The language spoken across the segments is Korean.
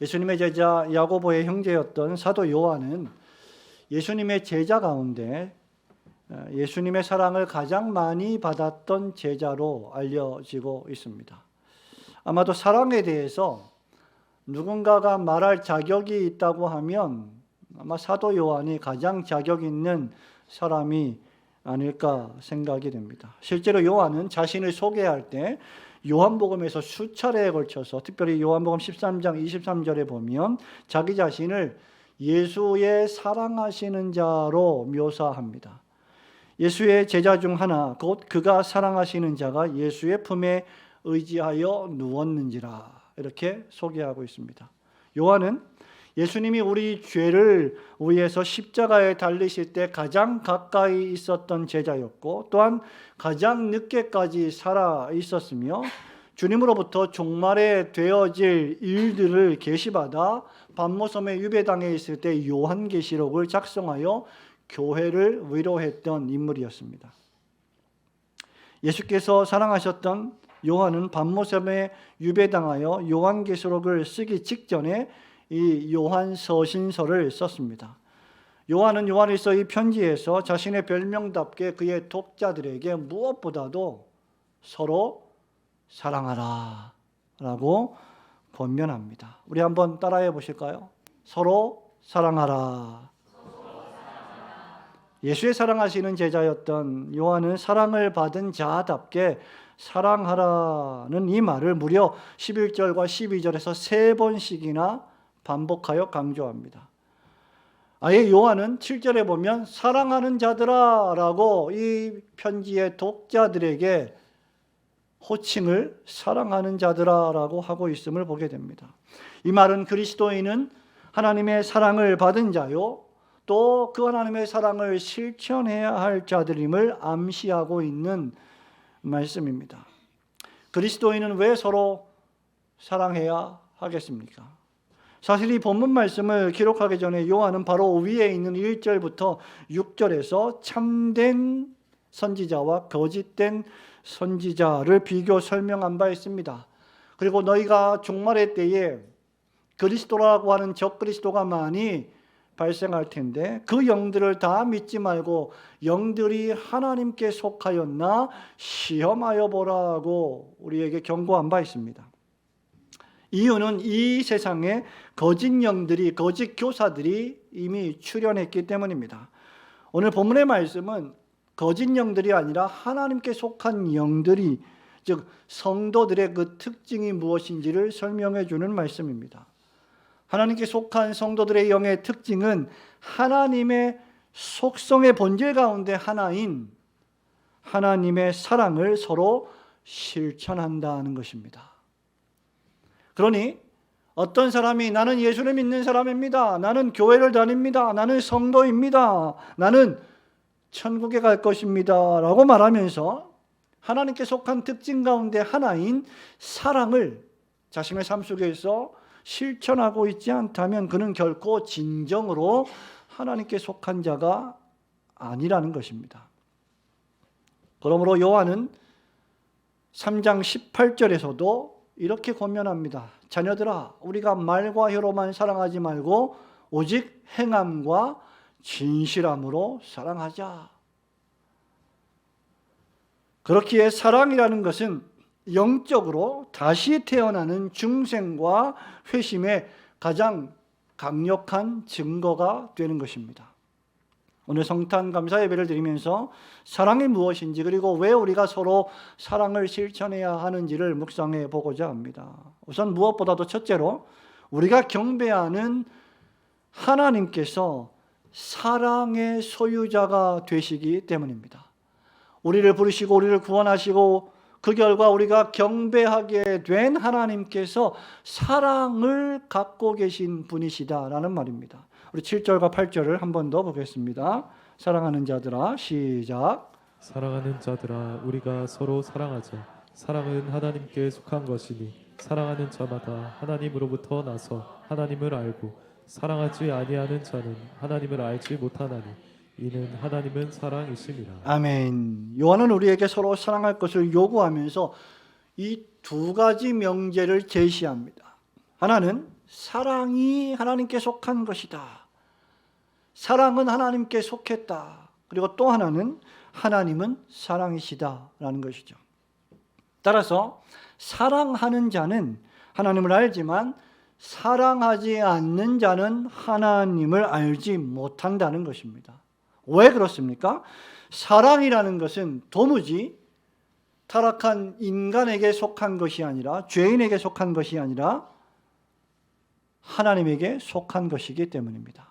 예수님의 제자 야고보의 형제였던 사도 요한은 예수님의 제자 가운데 예수님의 사랑을 가장 많이 받았던 제자로 알려지고 있습니다. 아마도 사랑에 대해서 누군가가 말할 자격이 있다고 하면 아마 사도 요한이 가장 자격 있는 사람이 아닐까 생각이 됩니다. 실제로 요한은 자신을 소개할 때 요한복음에서 수차례에 걸쳐서 특별히 요한복음 13장 23절에 보면 자기 자신을 예수의 사랑하시는 자로 묘사합니다. 예수의 제자 중 하나 곧 그가 사랑하시는 자가 예수의 품에 의지하여 누웠는지라 이렇게 소개하고 있습니다. 요한은 예수님이 우리 죄를 위해서 십자가에 달리실 때 가장 가까이 있었던 제자였고 또한 가장 늦게까지 살아 있었으며 주님으로부터 종말에 되어질 일들을 계시받아 patmos섬에 유배당해 있을 때 요한계시록을 작성하여 교회를 위로했던 인물이었습니다. 예수께서 사랑하셨던 요한은 patmos섬에 유배당하여 요한계시록을 쓰기 직전에 이 요한서신서를 썼습니다. 요한은 요한일서 이 편지에서 자신의 별명답게 그의 독자들에게 무엇보다도 서로 사랑하라 라고 권면합니다. 우리 한번 따라해 보실까요? 서로 사랑하라. 예수의 사랑하시는 제자였던 요한은 사랑을 받은 자답게 사랑하라는 이 말을 무려 11절과 12절에서 3번씩이나 반복하여 강조합니다. 아예 요한은 7절에 보면 사랑하는 자들아 라고 이 편지의 독자들에게 호칭을 사랑하는 자들아 라고 하고 있음을 보게 됩니다. 이 말은 그리스도인은 하나님의 사랑을 받은 자요 또 그 하나님의 사랑을 실천해야 할 자들임을 암시하고 있는 말씀입니다. 그리스도인은 왜 서로 사랑해야 하겠습니까? 사실 이 본문 말씀을 기록하기 전에 요한은 바로 위에 있는 1절부터 6절에서 참된 선지자와 거짓된 선지자를 비교 설명한 바 있습니다. 그리고 너희가 종말의 때에 그리스도라고 하는 적그리스도가 많이 발생할 텐데 그 영들을 다 믿지 말고 영들이 하나님께 속하였나 시험하여 보라고 우리에게 경고한 바 있습니다. 이유는 이 세상에 거짓 영들이, 거짓 교사들이 이미 출현했기 때문입니다. 오늘 본문의 말씀은 거짓 영들이 아니라 하나님께 속한 영들이, 즉 성도들의 그 특징이 무엇인지를 설명해 주는 말씀입니다. 하나님께 속한 성도들의 영의 특징은 하나님의 속성의 본질 가운데 하나인 하나님의 사랑을 서로 실천한다는 것입니다. 그러니 어떤 사람이 나는 예수를 믿는 사람입니다. 나는 교회를 다닙니다. 나는 성도입니다. 나는 천국에 갈 것입니다. 라고 말하면서 하나님께 속한 특징 가운데 하나인 사랑을 자신의 삶 속에서 실천하고 있지 않다면 그는 결코 진정으로 하나님께 속한 자가 아니라는 것입니다. 그러므로 요한은 3장 18절에서도 이렇게 권면합니다. 자녀들아, 우리가 말과 혀로만 사랑하지 말고 오직 행함과 진실함으로 사랑하자. 그렇기에 사랑이라는 것은 영적으로 다시 태어나는 중생과 회심의 가장 강력한 증거가 되는 것입니다. 오늘 성탄 감사 예배를 드리면서 사랑이 무엇인지 그리고 왜 우리가 서로 사랑을 실천해야 하는지를 묵상해 보고자 합니다. 우선 무엇보다도 첫째로 우리가 경배하는 하나님께서 사랑의 소유자가 되시기 때문입니다. 우리를 부르시고 우리를 구원하시고 그 결과 우리가 경배하게 된 하나님께서 사랑을 갖고 계신 분이시다라는 말입니다. 우리 7절과 8절을 한 번 더 보겠습니다. 사랑하는 자들아, 시작. 사랑하는 자들아, 우리가 서로 사랑하자. 사랑은 하나님께 속한 것이니 사랑하는 자마다 하나님으로부터 나서 하나님을 알고 사랑하지 아니하는 자는 하나님을 알지 못하나니 이는 하나님은 사랑이심이라. 아멘. 요한은 우리에게 서로 사랑할 것을 요구하면서 이 두 가지 명제를 제시합니다. 하나는 사랑이 하나님께 속한 것이다. 사랑은 하나님께 속했다. 그리고 또 하나는 하나님은 사랑이시다라는 것이죠. 따라서 사랑하는 자는 하나님을 알지만 사랑하지 않는 자는 하나님을 알지 못한다는 것입니다. 왜 그렇습니까? 사랑이라는 것은 도무지 타락한 인간에게 속한 것이 아니라, 죄인에게 속한 것이 아니라 하나님에게 속한 것이기 때문입니다.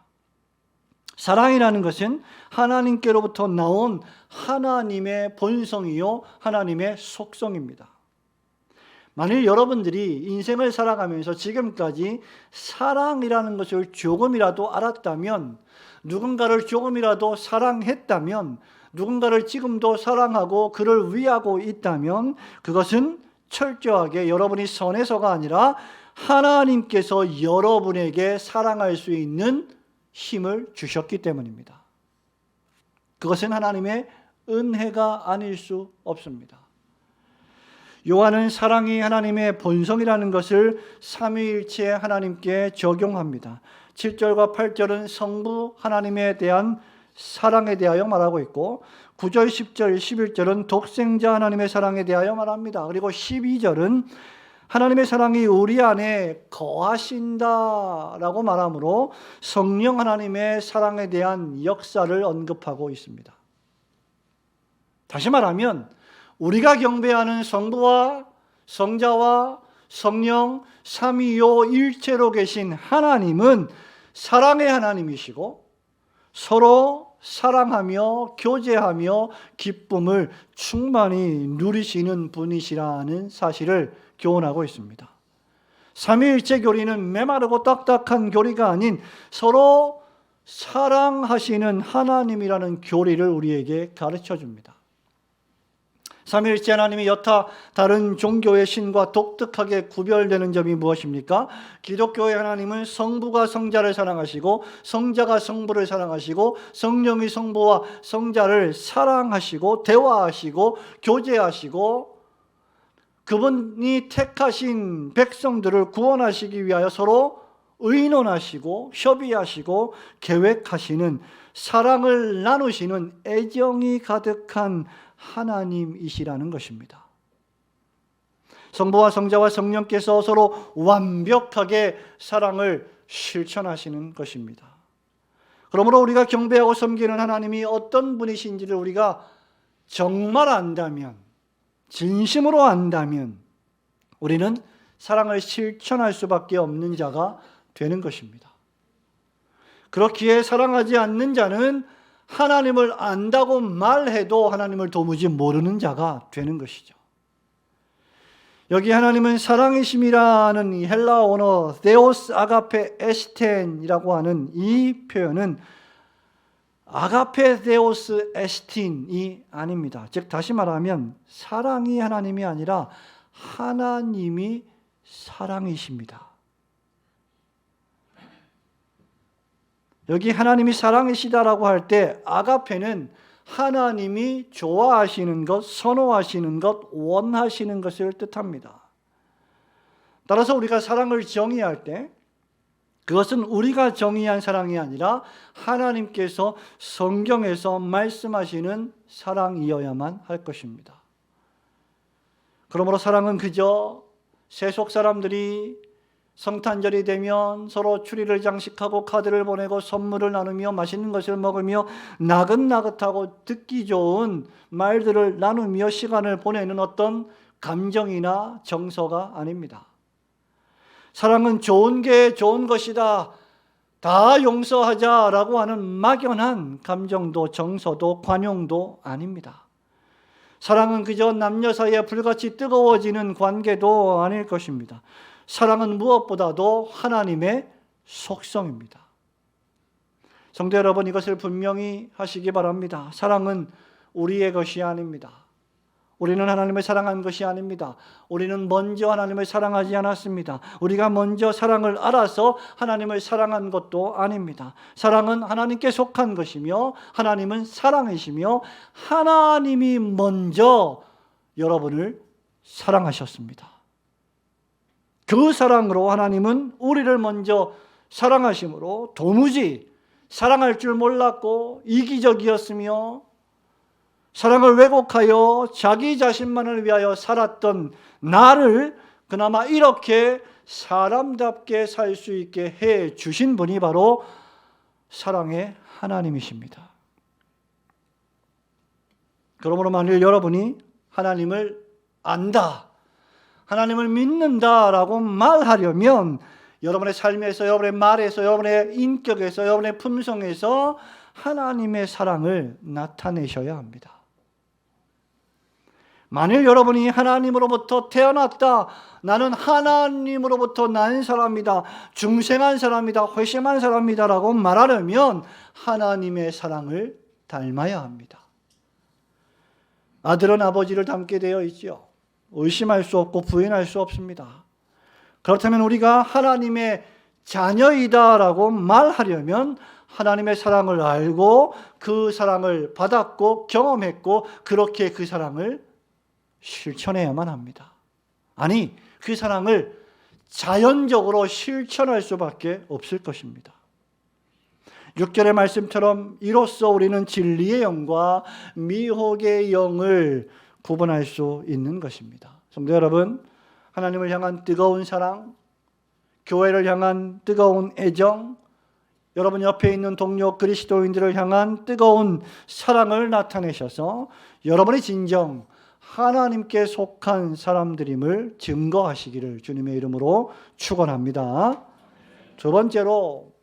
사랑이라는 것은 하나님께로부터 나온 하나님의 본성이요 하나님의 속성입니다. 만일 여러분들이 인생을 살아가면서 지금까지 사랑이라는 것을 조금이라도 알았다면, 누군가를 조금이라도 사랑했다면, 누군가를 지금도 사랑하고 그를 위하고 있다면 그것은 철저하게 여러분이 선해서가 아니라 하나님께서 여러분에게 사랑할 수 있는 힘을 주셨기 때문입니다. 그것은 하나님의 은혜가 아닐 수 없습니다. 요한은 사랑이 하나님의 본성이라는 것을 삼위일체 하나님께 적용합니다. 7절과 8절은 성부 하나님에 대한 사랑에 대하여 말하고 있고, 9절, 10절, 11절은 독생자 하나님의 사랑에 대하여 말합니다. 그리고 12절은 하나님의 사랑이 우리 안에 거하신다라고 말하므로 성령 하나님의 사랑에 대한 역사를 언급하고 있습니다. 다시 말하면 우리가 경배하는 성부와 성자와 성령 삼위요 일체로 계신 하나님은 사랑의 하나님이시고 서로 사랑하며 교제하며 기쁨을 충만히 누리시는 분이시라는 사실을 교훈하고 있습니다. 삼위일체 교리는 메마르고 딱딱한 교리가 아닌 서로 사랑하시는 하나님이라는 교리를 우리에게 가르쳐 줍니다. 삼위일체 하나님이 여타 다른 종교의 신과 독특하게 구별되는 점이 무엇입니까? 기독교의 하나님은 성부가 성자를 사랑하시고 성자가 성부를 사랑하시고 성령이 성부와 성자를 사랑하시고 대화하시고 교제하시고 그분이 택하신 백성들을 구원하시기 위하여 서로 의논하시고 협의하시고 계획하시는, 사랑을 나누시는 애정이 가득한 하나님이시라는 것입니다. 성부와 성자와 성령께서 서로 완벽하게 사랑을 실천하시는 것입니다. 그러므로 우리가 경배하고 섬기는 하나님이 어떤 분이신지를 우리가 정말 안다면, 진심으로 안다면 우리는 사랑을 실천할 수밖에 없는 자가 되는 것입니다. 그렇기에 사랑하지 않는 자는 하나님을 안다고 말해도 하나님을 도무지 모르는 자가 되는 것이죠. 여기 하나님은 사랑이심이라는 이 헬라어 언어 데오스 아가페 에스텐이라고 하는 이 표현은 아가페 데오스 에스틴이 아닙니다. 즉 다시 말하면 사랑이 하나님이 아니라 하나님이 사랑이십니다. 여기 하나님이 사랑이시다라고 할 때 아가페는 하나님이 좋아하시는 것, 선호하시는 것, 원하시는 것을 뜻합니다. 따라서 우리가 사랑을 정의할 때 그것은 우리가 정의한 사랑이 아니라 하나님께서 성경에서 말씀하시는 사랑이어야만 할 것입니다. 그러므로 사랑은 그저 세속 사람들이 성탄절이 되면 서로 추리를 장식하고 카드를 보내고 선물을 나누며 맛있는 것을 먹으며 나긋나긋하고 듣기 좋은 말들을 나누며 시간을 보내는 어떤 감정이나 정서가 아닙니다. 사랑은 좋은 게 좋은 것이다, 다 용서하자라고 하는 막연한 감정도 정서도 관용도 아닙니다. 사랑은 그저 남녀 사이에 불같이 뜨거워지는 관계도 아닐 것입니다. 사랑은 무엇보다도 하나님의 속성입니다. 성도 여러분, 이것을 분명히 하시기 바랍니다. 사랑은 우리의 것이 아닙니다. 우리는 하나님을 사랑한 것이 아닙니다. 우리는 먼저 하나님을 사랑하지 않았습니다. 우리가 먼저 사랑을 알아서 하나님을 사랑한 것도 아닙니다. 사랑은 하나님께 속한 것이며 하나님은 사랑이시며 하나님이 먼저 여러분을 사랑하셨습니다. 그 사랑으로 하나님은 우리를 먼저 사랑하심으로 도무지 사랑할 줄 몰랐고 이기적이었으며 사랑을 왜곡하여 자기 자신만을 위하여 살았던 나를 그나마 이렇게 사람답게 살 수 있게 해 주신 분이 바로 사랑의 하나님이십니다. 그러므로 만일 여러분이 하나님을 안다, 하나님을 믿는다라고 말하려면 여러분의 삶에서, 여러분의 말에서, 여러분의 인격에서, 여러분의 품성에서 하나님의 사랑을 나타내셔야 합니다. 만일 여러분이 하나님으로부터 태어났다, 나는 하나님으로부터 난 사람이다, 중생한 사람이다, 회심한 사람이다 라고 말하려면 하나님의 사랑을 닮아야 합니다. 아들은 아버지를 닮게 되어 있죠. 의심할 수 없고 부인할 수 없습니다. 그렇다면 우리가 하나님의 자녀이다라고 말하려면 하나님의 사랑을 알고 그 사랑을 받았고 경험했고 그렇게 그 사랑을 실천해야만 합니다. 아니, 그 사랑을 자연적으로 실천할 수밖에 없을 것입니다. 6절의 말씀처럼 이로써 우리는 진리의 영과 미혹의 영을 구분할 수 있는 것입니다. 성도 여러분, 하나님을 향한 뜨거운 사랑, 교회를 향한 뜨거운 애정, 여러분 옆에 있는 동료 그리스도인들을 향한 뜨거운 사랑을 나타내셔서 여러분이 진정 하나님께 속한 사람들임을 증거하시기를 주님의 이름으로 축원합니다. 두 번째로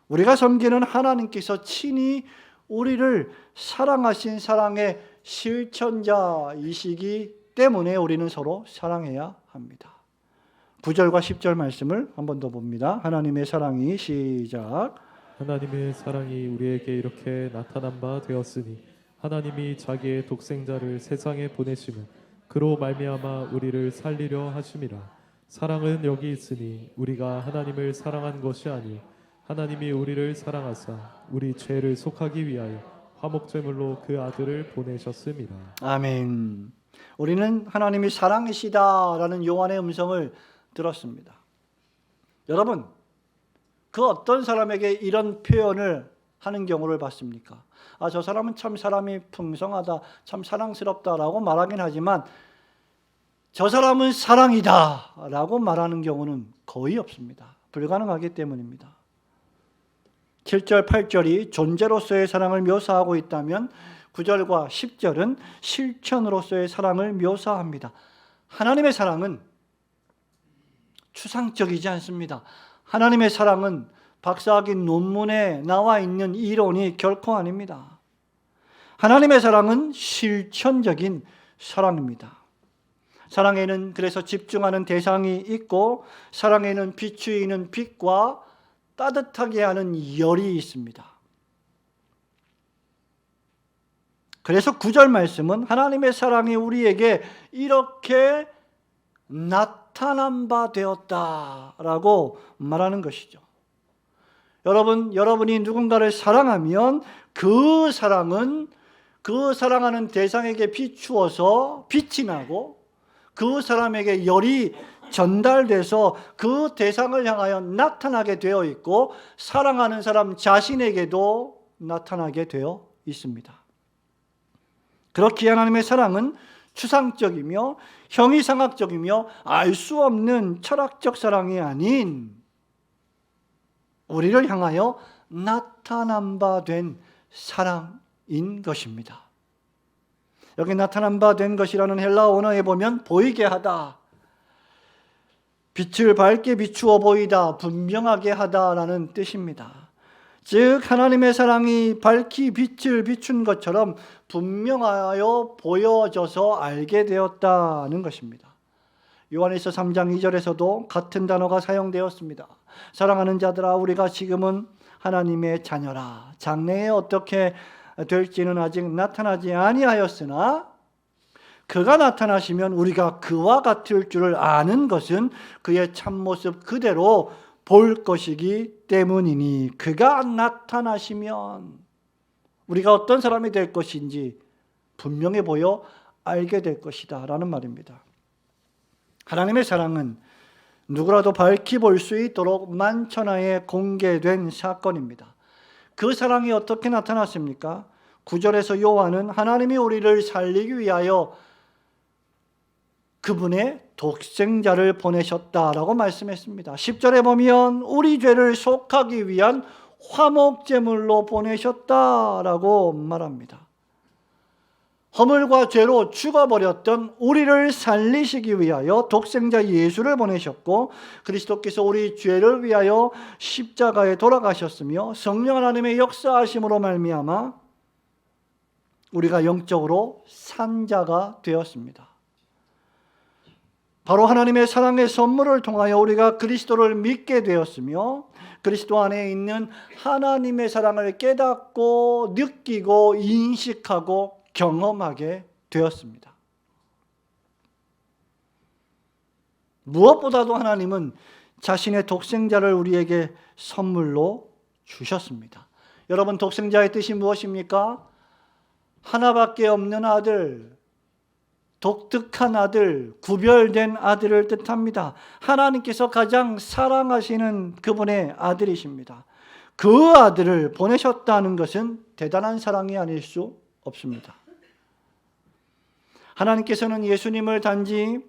우리가 섬기는 하나님께서 친히 우리를 사랑하신 사랑의 실천자이시기 때문에 우리는 서로 사랑해야 합니다. 9절과 10절 말씀을 한 번 더 봅니다. 하나님의 사랑이 시작. 하나님의 사랑이 우리에게 이렇게 나타난 바 되었으니 하나님이 자기의 독생자를 세상에 보내심은 그로 말미암아 우리를 살리려 하심이라. 사랑은 여기 있으니 우리가 하나님을 사랑한 것이 아니 하나님이 우리를 사랑하사 우리 죄를 속하기 위하여 화목제물로 그 아들을 보내셨음이라. 아멘. 우리는 하나님이 사랑이시다라는 요한의 음성을 들었습니다. 여러분, 그 어떤 사람에게 이런 표현을 하는 경우를 봤습니까? 아, 저 사람은 참 사람이 풍성하다, 참 사랑스럽다라고 말하긴 하지만 저 사람은 사랑이다라고 말하는 경우는 거의 없습니다. 불가능하기 때문입니다. 7절, 8절이 존재로서의 사랑을 묘사하고 있다면 9절과 10절은 실천으로서의 사랑을 묘사합니다. 하나님의 사랑은 추상적이지 않습니다. 하나님의 사랑은 박사학위 논문에 나와 있는 이론이 결코 아닙니다. 하나님의 사랑은 실천적인 사랑입니다. 사랑에는 그래서 집중하는 대상이 있고 사랑에는 비추이는 빛과 따뜻하게 하는 열이 있습니다. 그래서 9절 말씀은 하나님의 사랑이 우리에게 이렇게 나타난 바 되었다라고 말하는 것이죠. 여러분이 누군가를 사랑하면 그 사랑은 그 사랑하는 대상에게 비추어서 빛이 나고 그 사람에게 열이 전달돼서 그 대상을 향하여 나타나게 되어 있고 사랑하는 사람 자신에게도 나타나게 되어 있습니다. 그렇기에 하나님의 사랑은 추상적이며 형이상학적이며 알 수 없는 철학적 사랑이 아닌 우리를 향하여 나타난 바 된 사랑인 것입니다. 여기 나타난 바 된 것이라는 헬라어 언어에 보면 보이게 하다, 빛을 밝게 비추어 보이다, 분명하게 하다라는 뜻입니다. 즉 하나님의 사랑이 밝히 빛을 비춘 것처럼 분명하여 보여져서 알게 되었다는 것입니다. 요한일서 3장 2절에서도 같은 단어가 사용되었습니다. 사랑하는 자들아, 우리가 지금은 하나님의 자녀라. 장래에 어떻게 될지는 아직 나타나지 아니하였으나 그가 나타나시면 우리가 그와 같을 줄을 아는 것은 그의 참모습 그대로 볼 것이기 때문이니 그가 나타나시면 우리가 어떤 사람이 될 것인지 분명해 보여 알게 될 것이다 라는 말입니다. 하나님의 사랑은 누구라도 밝히 볼 수 있도록 만천하에 공개된 사건입니다. 그 사랑이 어떻게 나타났습니까? 9절에서 요한은 하나님이 우리를 살리기 위하여 그분의 독생자를 보내셨다라고 말씀했습니다. 10절에 보면 우리 죄를 속하기 위한 화목제물로 보내셨다라고 말합니다. 허물과 죄로 죽어버렸던 우리를 살리시기 위하여 독생자 예수를 보내셨고, 그리스도께서 우리 죄를 위하여 십자가에 돌아가셨으며 성령 하나님의 역사하심으로 말미암아 우리가 영적으로 산 자가 되었습니다. 바로 하나님의 사랑의 선물을 통하여 우리가 그리스도를 믿게 되었으며, 그리스도 안에 있는 하나님의 사랑을 깨닫고 느끼고 인식하고 경험하게 되었습니다. 무엇보다도 하나님은 자신의 독생자를 우리에게 선물로 주셨습니다. 여러분, 독생자의 뜻이 무엇입니까? 하나밖에 없는 아들, 독특한 아들, 구별된 아들을 뜻합니다. 하나님께서 가장 사랑하시는 그분의 아들이십니다. 그 아들을 보내셨다는 것은 대단한 사랑이 아닐 수 없습니다. 하나님께서는 예수님을 단지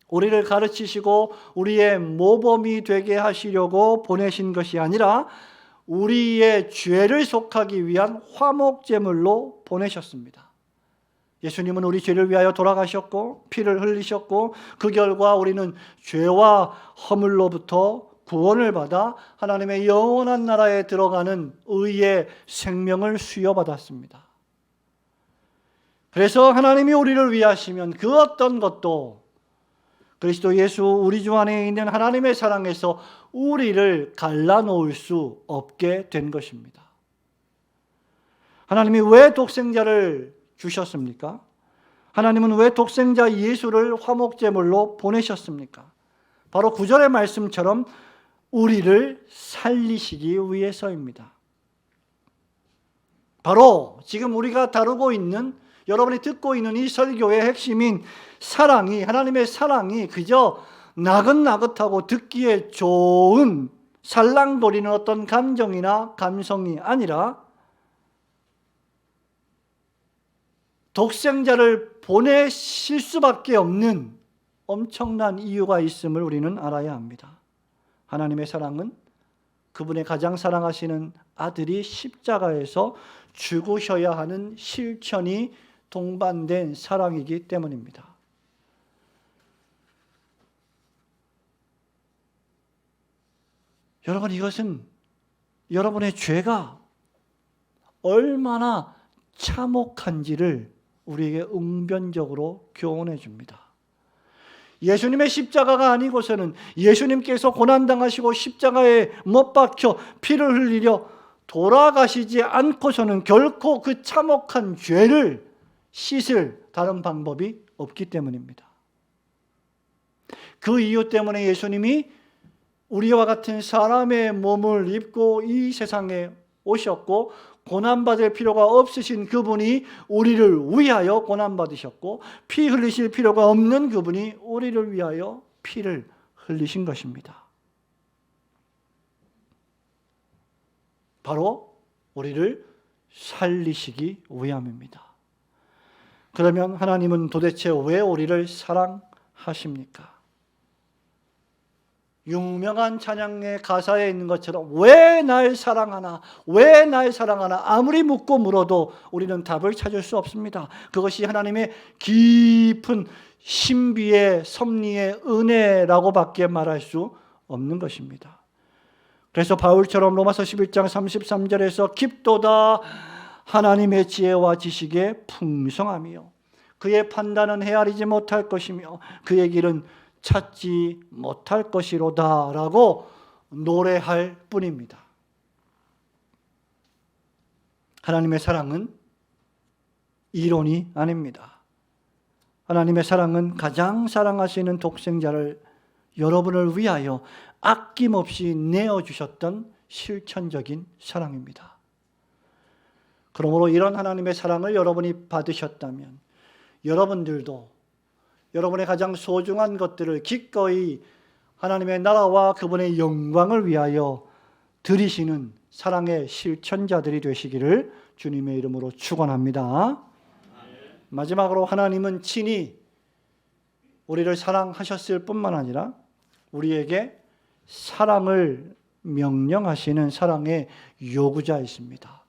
우리를 가르치시고 우리의 모범이 되게 하시려고 보내신 것이 아니라 우리의 죄를 속하기 위한 화목제물로 보내셨습니다. 예수님은 우리 죄를 위하여 돌아가셨고 피를 흘리셨고, 그 결과 우리는 죄와 허물로부터 구원을 받아 하나님의 영원한 나라에 들어가는 의의 생명을 수여받았습니다. 그래서 하나님이 우리를 위하시면 그 어떤 것도 그리스도 예수 우리 주 안에 있는 하나님의 사랑에서 우리를 갈라놓을 수 없게 된 것입니다. 하나님이 왜 독생자를 주셨습니까? 하나님은 왜 독생자 예수를 화목제물로 보내셨습니까? 바로 9절의 말씀처럼 우리를 살리시기 위해서입니다. 바로 지금 우리가 다루고 있는, 여러분이 듣고 있는 이 설교의 핵심인 사랑이, 하나님의 사랑이 그저 나긋나긋하고 듣기에 좋은 살랑거리는 어떤 감정이나 감성이 아니라 독생자를 보내실 수밖에 없는 엄청난 이유가 있음을 우리는 알아야 합니다. 하나님의 사랑은 그분의 가장 사랑하시는 아들이 십자가에서 죽으셔야 하는 실천이 동반된 사랑이기 때문입니다. 여러분, 이것은 여러분의 죄가 얼마나 참혹한지를 우리에게 응변적으로 교훈해 줍니다. 예수님의 십자가가 아니고서는, 예수님께서 고난당하시고 십자가에 못 박혀 피를 흘리려 돌아가시지 않고서는 결코 그 참혹한 죄를 씻을 다른 방법이 없기 때문입니다. 그 이유 때문에 예수님이 우리와 같은 사람의 몸을 입고 이 세상에 오셨고, 고난받을 필요가 없으신 그분이 우리를 위하여 고난받으셨고, 피 흘리실 필요가 없는 그분이 우리를 위하여 피를 흘리신 것입니다. 바로 우리를 살리시기 위함입니다. 그러면 하나님은 도대체 왜 우리를 사랑하십니까? 유명한 찬양의 가사에 있는 것처럼 왜 날 사랑하나, 왜 날 사랑하나, 아무리 묻고 물어도 우리는 답을 찾을 수 없습니다. 그것이 하나님의 깊은 신비의 섭리의 은혜라고 밖에 말할 수 없는 것입니다. 그래서 바울처럼 로마서 11장 33절에서 깊도다 하나님의 지혜와 지식의 풍성함이요, 그의 판단은 헤아리지 못할 것이며 그의 길은 찾지 못할 것이로다 라고 노래할 뿐입니다. 하나님의 사랑은 이론이 아닙니다. 하나님의 사랑은 가장 사랑하시는 독생자를 여러분을 위하여 아낌없이 내어주셨던 실천적인 사랑입니다. 그러므로 이런 하나님의 사랑을 여러분이 받으셨다면 여러분들도 여러분의 가장 소중한 것들을 기꺼이 하나님의 나라와 그분의 영광을 위하여 들이시는 사랑의 실천자들이 되시기를 주님의 이름으로 축원합니다. 마지막으로 하나님은 친히 우리를 사랑하셨을 뿐만 아니라 우리에게 사랑을 명령하시는 사랑의 요구자이십니다.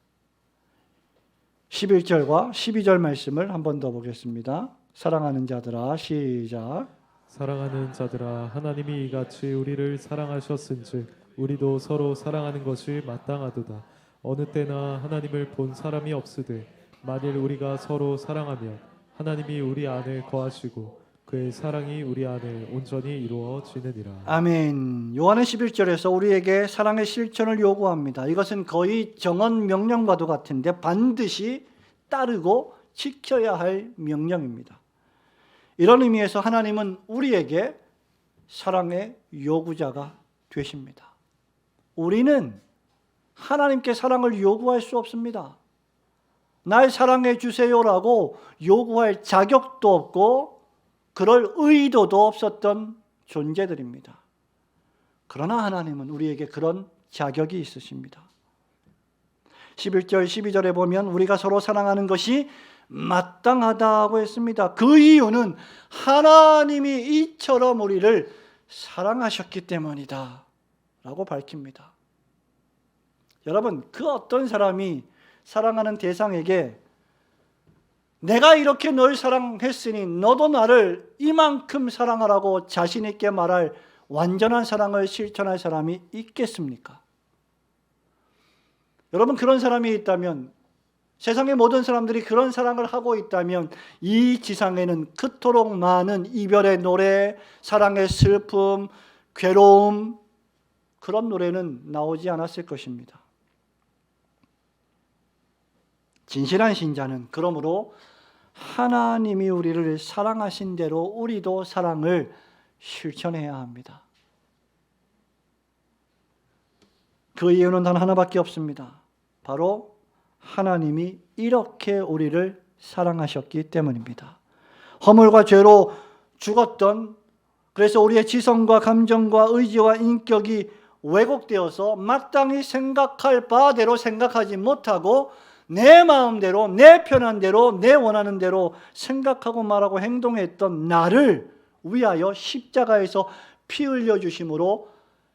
11절과 12절 말씀을 한 번 더 보겠습니다. 사랑하는 자들아, 시작. 사랑하는 자들아, 하나님이 이같이 우리를 사랑하셨은즉 우리도 서로 사랑하는 것이 마땅하도다. 어느 때나 하나님을 본 사람이 없으되 만일 우리가 서로 사랑하면 하나님이 우리 안에 거하시고 그의 사랑이 우리 안에 온전히 이루어지느니라. 아멘. 요한의 11절에서 우리에게 사랑의 실천을 요구합니다. 이것은 거의 정언 명령과도 같은데 반드시 따르고 지켜야 할 명령입니다. 이런 의미에서 하나님은 우리에게 사랑의 요구자가 되십니다. 우리는 하나님께 사랑을 요구할 수 없습니다. 날 사랑해 주세요라고 요구할 자격도 없고 그럴 의도도 없었던 존재들입니다. 그러나 하나님은 우리에게 그런 자격이 있으십니다. 11절, 12절에 보면 우리가 서로 사랑하는 것이 마땅하다고 했습니다. 그 이유는 하나님이 이처럼 우리를 사랑하셨기 때문이다 라고 밝힙니다. 여러분, 그 어떤 사람이 사랑하는 대상에게 내가 이렇게 널 사랑했으니 너도 나를 이만큼 사랑하라고 자신 있게 말할 완전한 사랑을 실천할 사람이 있겠습니까? 여러분, 그런 사람이 있다면, 세상의 모든 사람들이 그런 사랑을 하고 있다면 이 지상에는 그토록 많은 이별의 노래, 사랑의 슬픔, 괴로움, 그런 노래는 나오지 않았을 것입니다. 진실한 신자는 그러므로 하나님이 우리를 사랑하신 대로 우리도 사랑을 실천해야 합니다. 그 이유는 단 하나밖에 없습니다. 바로 하나님이 이렇게 우리를 사랑하셨기 때문입니다. 허물과 죄로 죽었던, 그래서 우리의 지성과 감정과 의지와 인격이 왜곡되어서 마땅히 생각할 바대로 생각하지 못하고 내 마음대로, 내 편한 대로, 내 원하는 대로 생각하고 말하고 행동했던 나를 위하여 십자가에서 피 흘려 주심으로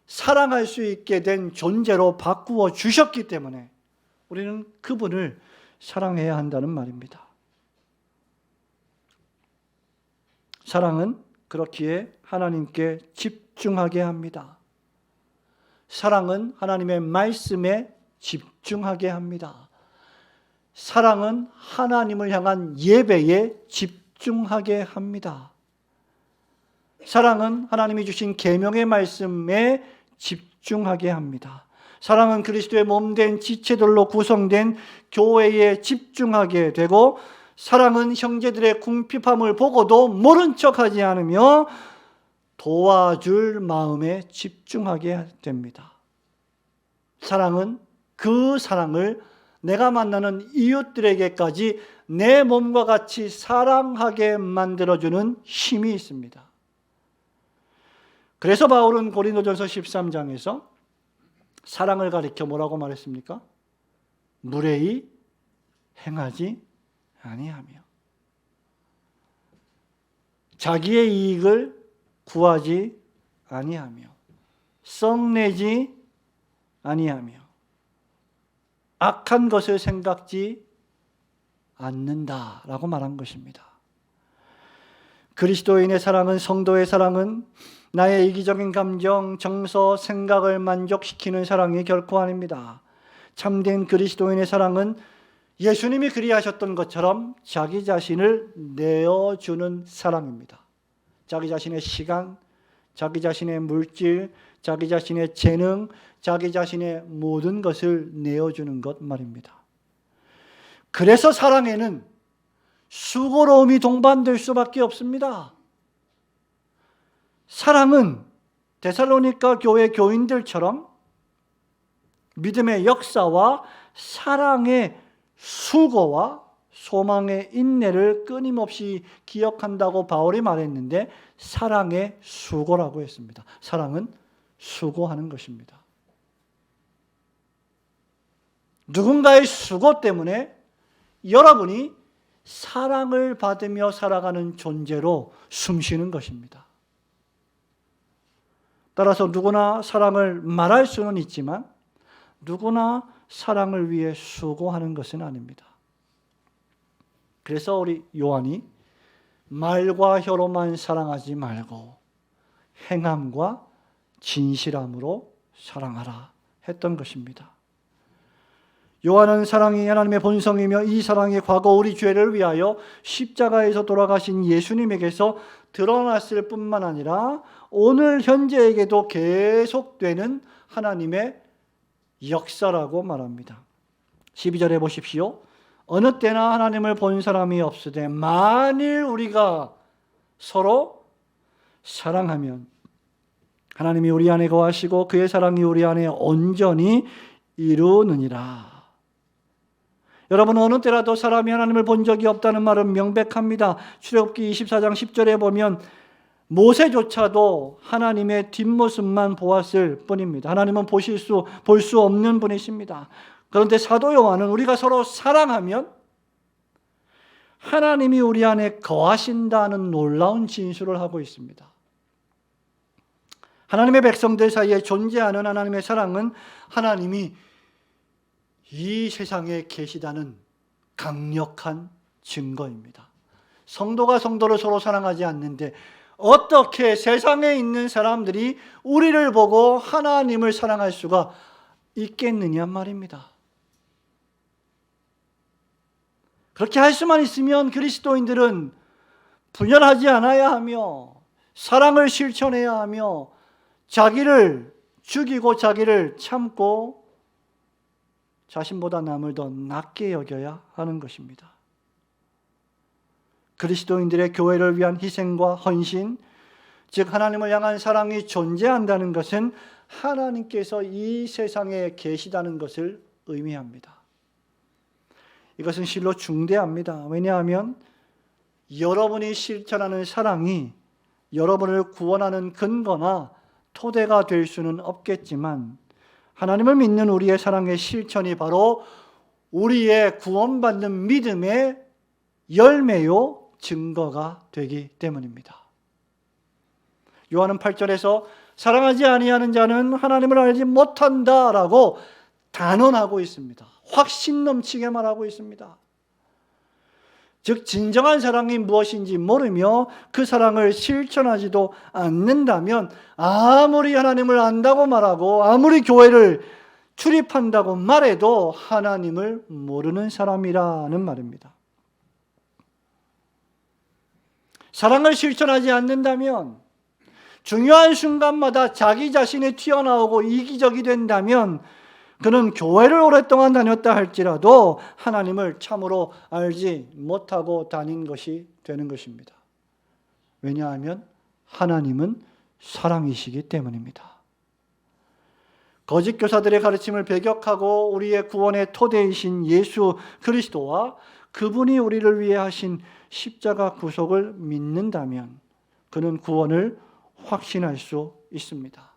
사랑할 수 있게 된 존재로 바꾸어 주셨기 때문에 우리는 그분을 사랑해야 한다는 말입니다. 사랑은 그렇기에 하나님께 집중하게 합니다. 사랑은 하나님의 말씀에 집중하게 합니다. 사랑은 하나님을 향한 예배에 집중하게 합니다. 사랑은 하나님이 주신 계명의 말씀에 집중하게 합니다. 사랑은 그리스도의 몸된 지체들로 구성된 교회에 집중하게 되고, 사랑은 형제들의 궁핍함을 보고도 모른 척하지 않으며 도와줄 마음에 집중하게 됩니다. 사랑은 그 사랑을 내가 만나는 이웃들에게까지 내 몸과 같이 사랑하게 만들어주는 힘이 있습니다. 그래서 바울은 고린도전서 13장에서 사랑을 가리켜 뭐라고 말했습니까? 무례히 행하지 아니하며 자기의 이익을 구하지 아니하며 썩내지 아니하며 악한 것을 생각지 않는다라고 말한 것입니다. 그리스도인의 사랑은, 성도의 사랑은 나의 이기적인 감정, 정서, 생각을 만족시키는 사랑이 결코 아닙니다. 참된 그리스도인의 사랑은 예수님이 그리하셨던 것처럼 자기 자신을 내어주는 사랑입니다. 자기 자신의 시간, 자기 자신의 물질, 자기 자신의 재능, 자기 자신의 모든 것을 내어주는 것 말입니다. 그래서 사랑에는 수고로움이 동반될 수밖에 없습니다. 사랑은 데살로니가 교회 교인들처럼 믿음의 역사와 사랑의 수고와 소망의 인내를 끊임없이 기억한다고 바울이 말했는데 사랑의 수고라고 했습니다. 사랑은 수고하는 것입니다. 누군가의 수고 때문에 여러분이 사랑을 받으며 살아가는 존재로 숨쉬는 것입니다. 따라서 누구나 사랑을 말할 수는 있지만 누구나 사랑을 위해 수고하는 것은 아닙니다. 그래서 우리 요한이 말과 혀로만 사랑하지 말고 행함과 진실함으로 사랑하라 했던 것입니다. 요한은 사랑이 하나님의 본성이며 이 사랑이 과거 우리 죄를 위하여 십자가에서 돌아가신 예수님에게서 드러났을 뿐만 아니라 오늘 현재에게도 계속되는 하나님의 역사라고 말합니다. 12절에 보십시오. 어느 때나 하나님을 본 사람이 없으되 만일 우리가 서로 사랑하면 하나님이 우리 안에 거하시고 그의 사랑이 우리 안에 온전히 이루느니라. 여러분, 어느 때라도 사람이 하나님을 본 적이 없다는 말은 명백합니다. 출애굽기 24장 10절에 보면 모세조차도 하나님의 뒷모습만 보았을 뿐입니다. 하나님은 볼 수 없는 분이십니다. 그런데 사도 요한은 우리가 서로 사랑하면 하나님이 우리 안에 거하신다는 놀라운 진술을 하고 있습니다. 하나님의 백성들 사이에 존재하는 하나님의 사랑은 하나님이 이 세상에 계시다는 강력한 증거입니다. 성도가 성도를 서로 사랑하지 않는데 어떻게 세상에 있는 사람들이 우리를 보고 하나님을 사랑할 수가 있겠느냐 말입니다. 그렇게 할 수만 있으면 그리스도인들은 분열하지 않아야 하며 사랑을 실천해야 하며 자기를 죽이고 자기를 참고 자신보다 남을 더 낮게 여겨야 하는 것입니다. 그리스도인들의 교회를 위한 희생과 헌신, 즉 하나님을 향한 사랑이 존재한다는 것은 하나님께서 이 세상에 계시다는 것을 의미합니다. 이것은 실로 중대합니다. 왜냐하면 여러분이 실천하는 사랑이 여러분을 구원하는 근거나 토대가 될 수는 없겠지만 하나님을 믿는 우리의 사랑의 실천이 바로 우리의 구원받는 믿음의 열매요 증거가 되기 때문입니다. 요한은 8절에서 사랑하지 아니하는 자는 하나님을 알지 못한다라고 단언하고 있습니다. 확신 넘치게 말하고 있습니다. 즉 진정한 사랑이 무엇인지 모르며 그 사랑을 실천하지도 않는다면 아무리 하나님을 안다고 말하고 아무리 교회를 출입한다고 말해도 하나님을 모르는 사람이라는 말입니다. 사랑을 실천하지 않는다면 중요한 순간마다 자기 자신이 튀어나오고 이기적이 된다면 그는 교회를 오랫동안 다녔다 할지라도 하나님을 참으로 알지 못하고 다닌 것이 되는 것입니다. 왜냐하면 하나님은 사랑이시기 때문입니다. 거짓 교사들의 가르침을 배격하고 우리의 구원의 토대이신 예수 그리스도와 그분이 우리를 위해 하신 십자가 구속을 믿는다면 그는 구원을 확신할 수 있습니다.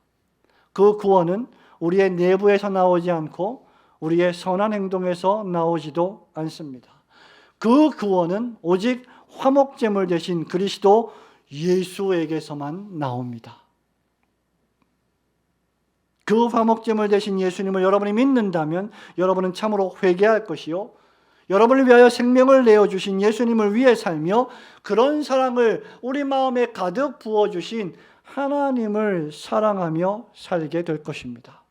그 구원은 우리의 내부에서 나오지 않고 우리의 선한 행동에서 나오지도 않습니다. 그 구원은 오직 화목제물 되신 그리스도 예수에게서만 나옵니다. 그 화목제물 되신 예수님을 여러분이 믿는다면 여러분은 참으로 회개할 것이요 여러분을 위하여 생명을 내어주신 예수님을 위해 살며 그런 사랑을 우리 마음에 가득 부어주신 하나님을 사랑하며 살게 될 것입니다.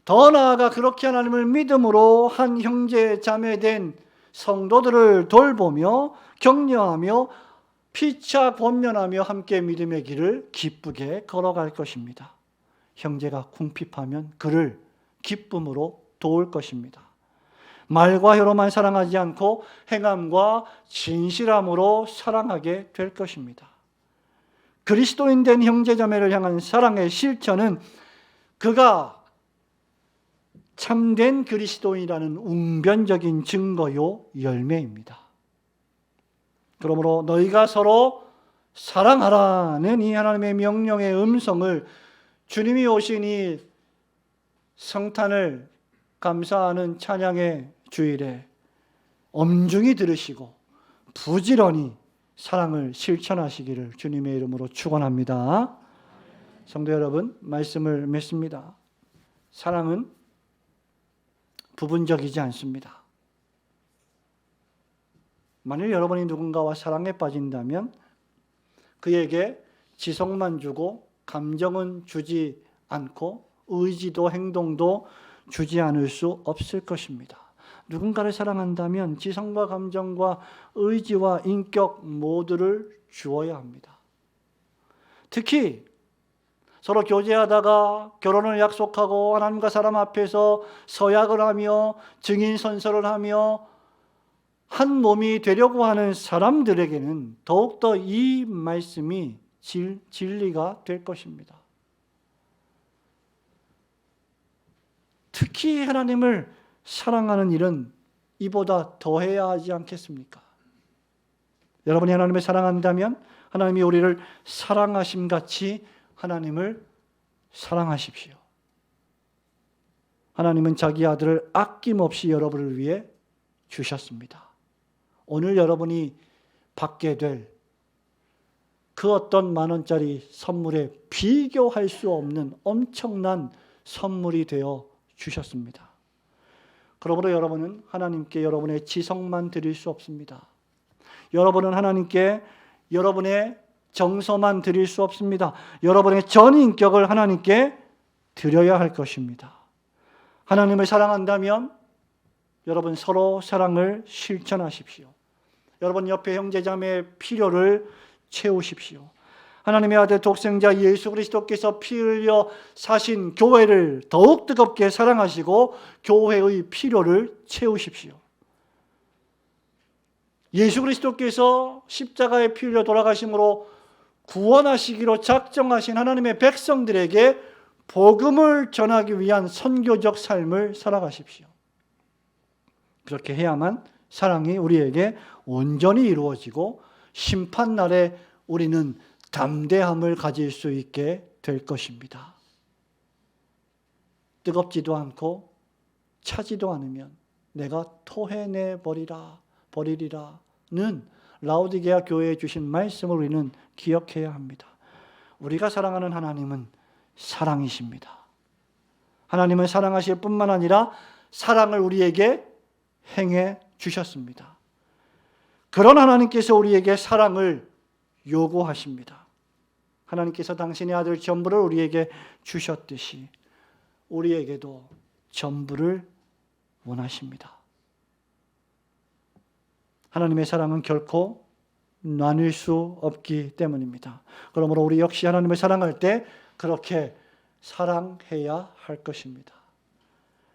더 나아가 그렇게 하나님을 믿음으로 한 형제 자매된 성도들을 돌보며 격려하며 피차 권면하며 함께 믿음의 길을 기쁘게 걸어갈 것입니다. 형제가 궁핍하면 그를 기쁨으로 도울 것입니다. 말과 혀로만 사랑하지 않고 행함과 진실함으로 사랑하게 될 것입니다. 그리스도인 된 형제 자매를 향한 사랑의 실천은 그가 참된 그리스도인이라는 웅변적인 증거요 열매입니다. 그러므로 너희가 서로 사랑하라는 이 하나님의 명령의 음성을 주님이 오신 이 성탄을 감사하는 찬양의 주일에 엄중히 들으시고 부지런히 사랑을 실천하시기를 주님의 이름으로 축원합니다. 성도 여러분, 말씀을 맺습니다. 사랑은 부분적이지 않습니다. 만일 여러분이 누군가와 사랑에 빠진다면 그에게 지성만 주고 감정은 주지 않고 의지도 행동도 주지 않을 수 없을 것입니다. 누군가를 사랑한다면 지성과 감정과 의지와 인격 모두를 주어야 합니다. 특히 서로 교제하다가 결혼을 약속하고 하나님과 사람 앞에서 서약을 하며 증인 선서를 하며 한 몸이 되려고 하는 사람들에게는 더욱더 이 말씀이 진리가 될 것입니다. 특히 하나님을 사랑하는 일은 이보다 더해야 하지 않겠습니까? 여러분이 하나님을 사랑한다면 하나님이 우리를 사랑하심 같이 하나님을 사랑하십시오. 하나님은 자기 아들을 아낌없이 여러분을 위해 주셨습니다. 오늘 여러분이 받게 될 그 어떤 10,000원짜리 선물에 비교할 수 없는 엄청난 선물이 되어 주셨습니다. 그러므로 여러분은 하나님께 여러분의 지성만 드릴 수 없습니다. 여러분은 하나님께 여러분의 정서만 드릴 수 없습니다. 여러분의 전 인격을 하나님께 드려야 할 것입니다. 하나님을 사랑한다면 여러분 서로 사랑을 실천하십시오. 여러분 옆에 형제자매의 필요를 채우십시오. 하나님의 아들 독생자 예수 그리스도께서 피 흘려 사신 교회를 더욱 뜨겁게 사랑하시고 교회의 필요를 채우십시오. 예수 그리스도께서 십자가에 피 흘려 돌아가심으로 구원하시기로 작정하신 하나님의 백성들에게 복음을 전하기 위한 선교적 삶을 살아가십시오. 그렇게 해야만 사랑이 우리에게 온전히 이루어지고 심판날에 우리는 담대함을 가질 수 있게 될 것입니다. 뜨겁지도 않고 차지도 않으면 내가 토해내 버리리라는 라오디게아 교회에 주신 말씀을 우리는 기억해야 합니다. 우리가 사랑하는 하나님은 사랑이십니다. 하나님은 사랑하실 뿐만 아니라 사랑을 우리에게 행해 주셨습니다. 그런 하나님께서 우리에게 사랑을 요구하십니다. 하나님께서 당신의 아들 전부를 우리에게 주셨듯이 우리에게도 전부를 원하십니다. 하나님의 사랑은 결코 나눌 수 없기 때문입니다. 그러므로 우리 역시 하나님을 사랑할 때 그렇게 사랑해야 할 것입니다.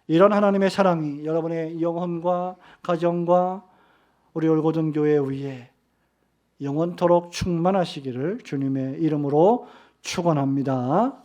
이런 하나님의 사랑이 여러분의 영혼과 가정과 우리 올고든 교회 위에 영원토록 충만하시기를 주님의 이름으로 축원합니다.